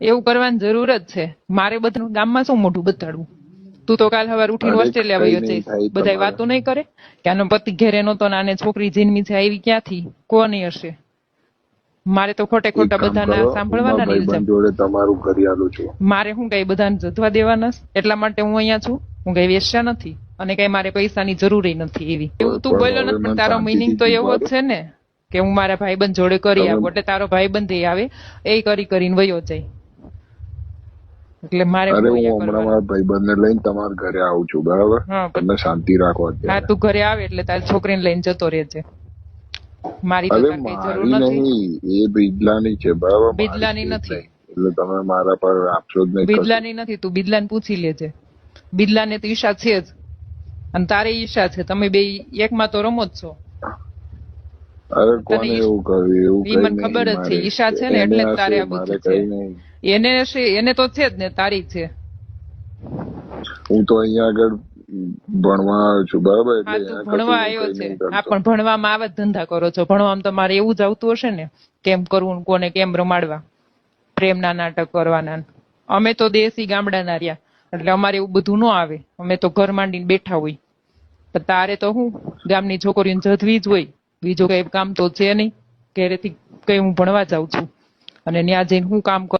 એવું કરવાની જરૂર જ છે. મારે બધાનું ગામમાં શું મોઢું બતાડવું? તું તો કાલ સવાર ઉઠીને અરે ઓસ્ટ્રેલિયા કઈ વયો નહીં જઈશ, થાય બધા તમારે. વાતો નહીં કરે કે આનો પતિ ઘેરે નહોતો ને આને છોકરી જન્મી છે, આવી ક્યાંથી, કોની હશે? મારે તો ખોટે એક ખોટા કામ બધાના કરો, સાંભળવાના ઉમાભાઈ ઇલ્ઝામ. બંધ જોડે તમારું કરિયાલું છું. મારે શું કઈ બધાને જધવા દેવાના છે? એટલા માટે હું અહીંયા છું. હું કઈ વેશ્યા નથી અને કઈ મારે પૈસાની જરૂર નથી એવી. એવું તું પણ બોલ્યો હવે નથી, પણ મને તારો મિનિંગ શાંતિથી તો એવો જીવવા જ દો. છે ને કે હું મારા ભાઈબંધ જોડે કરી તમે આપું, એટલે તારો ભાઈબંધ આવે એ કરીને વયો જાય. એટલે મારે અરે શું હું અહીંયા હમણાં કરવાનું? મારા ભાઈબંધને લઈને તમારા ઘરે આવું છું, બરાબર? હા, તમે શાંતિ રાખો હા, અત્યારે. તું ઘરે આવે એટલે તારી છોકરીને લઈને જતો રહેજે. મારી તો અરે તાર કઈ જરૂર મારી નથી. નહીં, એ બિજલાની છે, બરાબર? મારી બિદલાની છે જ નથી, નહીં. એટલે તમે મારા પર આપશો જ નહીં કશું. બિદલાની નથી. તું બિદલાને પૂછી લેજે. બિદલાને તો ઈચ્છા છે જ અને તારે ઈચ્છા છે. તમે બે એકમાં તો રમો જ છો. અરે તને કોને એવું કર્યું? એવું ઈ કઈ મને ખબર નહીં જ છે. મારે. ઈચ્છા છે ને એને એટલે જ તારે હશે, આ મારે બધું છે. કઈ નહીં. એને હશે, એને તો છે જ ને, તારી છે. હું તો અહીંયા આગળ ભણવા આવ્યો છું, બરાબર? હા, એટલે તું અહીંયા ભણવા કશું હું આવ્યો કઈ છે. નહીં હા, કરતો. પણ ભણવામાં આવા જ ધંધા કરો છો. ભણવામાં તમારે એવું જ આવતું હશે ને, કેમ કરવું, કોને કેમ રમાડવા, પ્રેમના નાટક કરવાના. અમે તો દેશી ગામડાના રહ્યા, એટલે અમારે એવું બધું ન આવે. અમે તો ઘર માંડીને બેઠા હોય. પણ તારે તો હું ગામની છોકરીઓને જધવી જ હોય, બીજું કઈ કામ તો છે નહીં. ઘરેથી કઈ હું ભણવા જાઉં છું અને ત્યાં જઈને હું કામ કરું?